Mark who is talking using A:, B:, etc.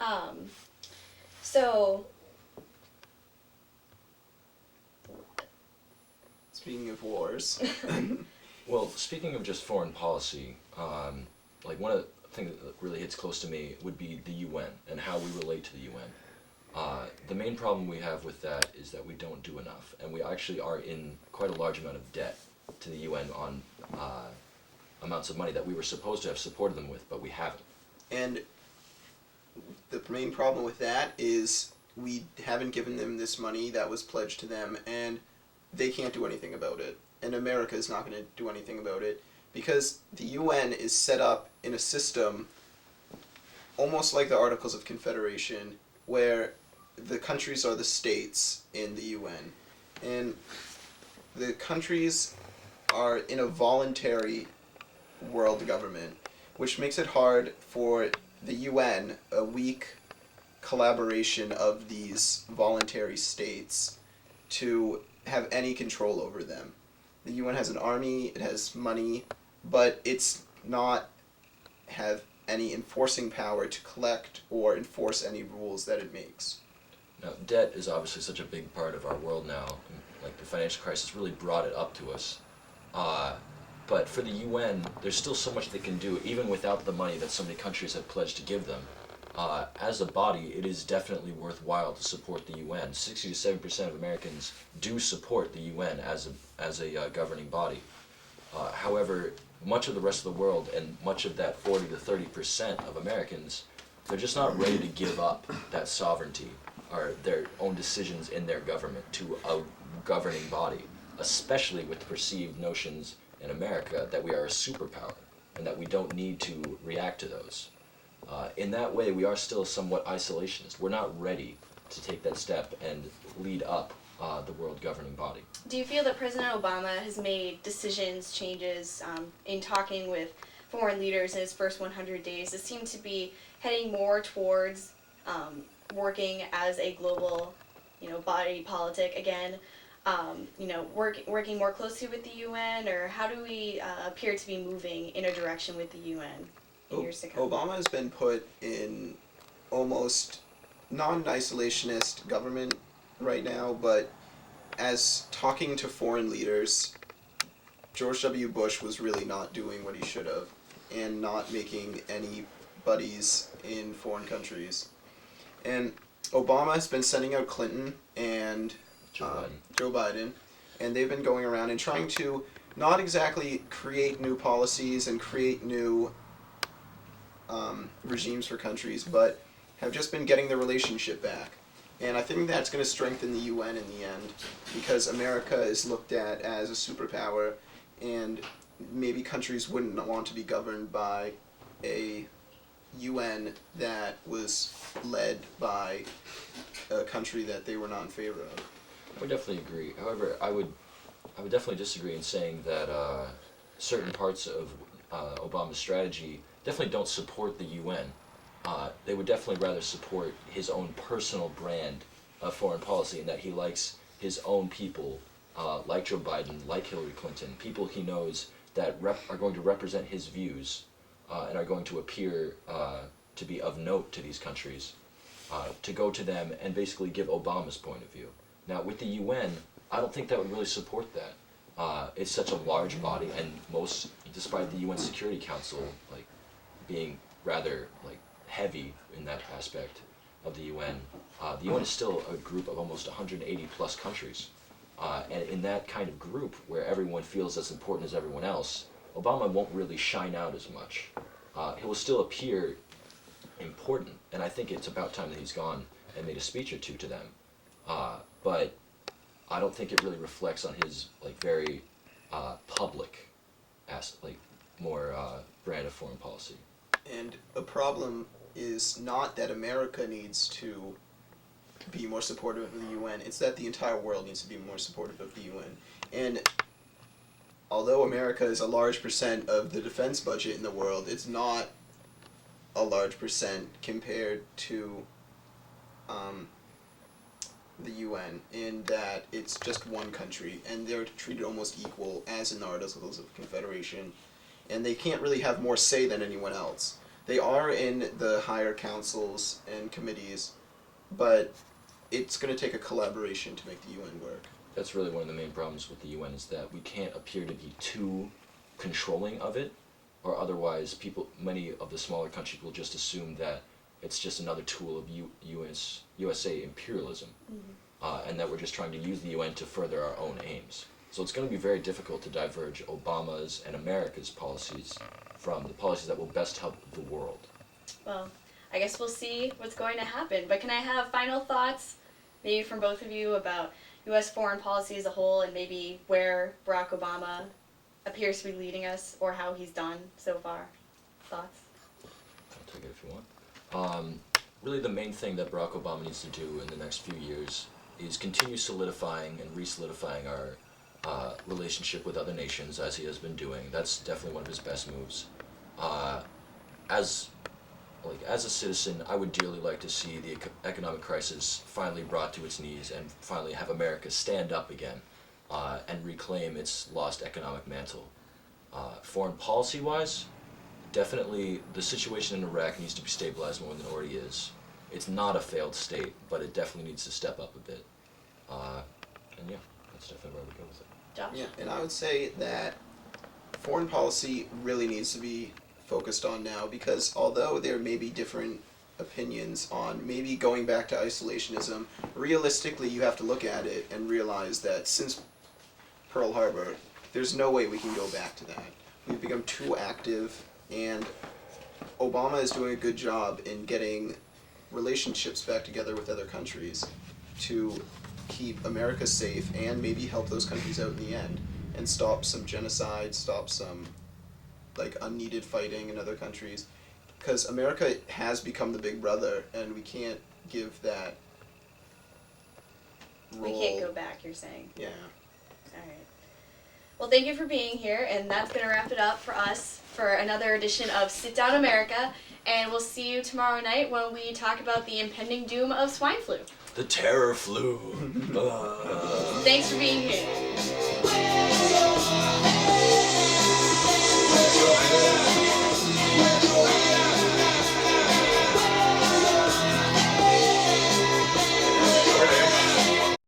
A: Um, so,
B: Speaking of wars,
C: Well, speaking of just foreign policy, like one of the things that really hits close to me would be the UN and how we relate to the UN. The main problem we have with that is that we don't do enough, and we actually are in quite a large amount of debt to the UN on amounts of money that we were supposed to have supported them with, but we haven't.
B: and the main problem with that is we haven't given them this money that was pledged to them, and they can't do anything about it. And America is not going to do anything about it because the UN is set up in a system almost like the Articles of Confederation, where the countries are the states in the UN. And the countries are in a voluntary world government, which makes it hard for the UN, a weak collaboration of these voluntary states, to have any control over them. The UN has an army, it has money, but it's not have any enforcing power to collect or enforce any rules that it makes.
C: Now, debt is obviously such a big part of our world now. Like, the financial crisis really brought it up to us. But for the UN, there's still so much they can do, even without the money that so many countries have pledged to give them. As a body, it is definitely worthwhile to support the UN. 60 to 70% of Americans do support the UN as a governing body. However, much of the rest of the world and much of that 40 to 30% of Americans, they're just not ready to give up that sovereignty or their own decisions in their government to a governing body, especially with the perceived notions in America that we are a superpower and that we don't need to react to those. In that way, we are still somewhat isolationist. We're not ready to take that step and lead up the world governing body.
A: do you feel that President Obama has made decisions, changes in talking with foreign leaders in his first 100 days that seem to be heading more towards working as a global, body politic again? Working more closely with the UN, or how do we appear to be moving in a direction with the UN in years to come?
B: Obama has been put in almost non-isolationist government right now, but as talking to foreign leaders, George W. Bush was really not doing what he should have and not making any buddies in foreign countries. And Obama has been sending out Clinton and Joe Biden, and they've been going around and trying to not exactly create new policies and create new regimes for countries, but have just been getting the relationship back. And I think that's going to strengthen the UN in the end, because America is looked at as a superpower, and maybe countries wouldn't want to be governed by a UN that was led by a country that they were not in favor of.
C: I would definitely agree. However, I would definitely disagree in saying that certain parts of Obama's strategy definitely don't support the UN. They would definitely rather support his own personal brand of foreign policy, in that he likes his own people, like Joe Biden, like Hillary Clinton, people he knows that are going to represent his views and are going to appear to be of note to these countries, to go to them and basically give Obama's point of view. Now, with the UN, I don't think that would really support that. It's such a large body, and despite the UN Security Council being rather heavy in that aspect of the UN is still a group of almost 180 plus countries. And in that kind of group, where everyone feels as important as everyone else, Obama won't really shine out as much. He will still appear important, and I think it's about time that he's gone and made a speech or two to them. But I don't think it really reflects on his very public, more brand of foreign policy.
B: And a problem is not that America needs to be more supportive of the UN, it's that the entire world needs to be more supportive of the UN. And although America is a large percent of the defense budget in the world, it's not a large percent compared to the UN, in that it's just one country, and they're treated almost equal as in the Articles of Confederation, and they can't really have more say than anyone else. They are in the higher councils and committees, but it's going to take a collaboration to make the UN work.
C: That's really one of the main problems with the UN is that we can't appear to be too controlling of it, or otherwise many of the smaller countries will just assume that it's just another tool of USA imperialism, and that we're just trying to use the UN to further our own aims. So it's going to be very difficult to diverge Obama's and America's policies from the policies that will best help the world.
A: Well, I guess we'll see what's going to happen. But can I have final thoughts, maybe from both of you, about U.S. foreign policy as a whole and maybe where Barack Obama appears to be leading us or how he's done so far? Thoughts?
C: I'll take it if you want. Really the main thing that Barack Obama needs to do in the next few years is continue solidifying and re-solidifying our relationship with other nations as he has been doing. That's definitely one of his best moves. As a citizen, I would dearly like to see the economic crisis finally brought to its knees and finally have America stand up again and reclaim its lost economic mantle. Foreign policy-wise, definitely the situation in Iraq needs to be stabilized more than it already is. It's not a failed state, but it definitely needs to step up a bit. And yeah, that's definitely where we go with it.
A: Josh?
B: Yeah, and I would say that foreign policy really needs to be focused on now, because although there may be different opinions on maybe going back to isolationism, realistically you have to look at it and realize that since Pearl Harbor, there's no way we can go back to that. We've become too active, and Obama is doing a good job in getting relationships back together with other countries to keep America safe and maybe help those countries out in the end and stop some genocide, stop some unneeded fighting in other countries, because America has become the big brother and we can't give that role.
A: We can't go back, you're saying.
B: Yeah.
A: Alright. Well, thank you for being here, and that's going to wrap it up for us for another edition of Sit Down America, and we'll see you tomorrow night when we talk about the impending doom of swine flu.
C: The terror flu.
A: Thanks for being here.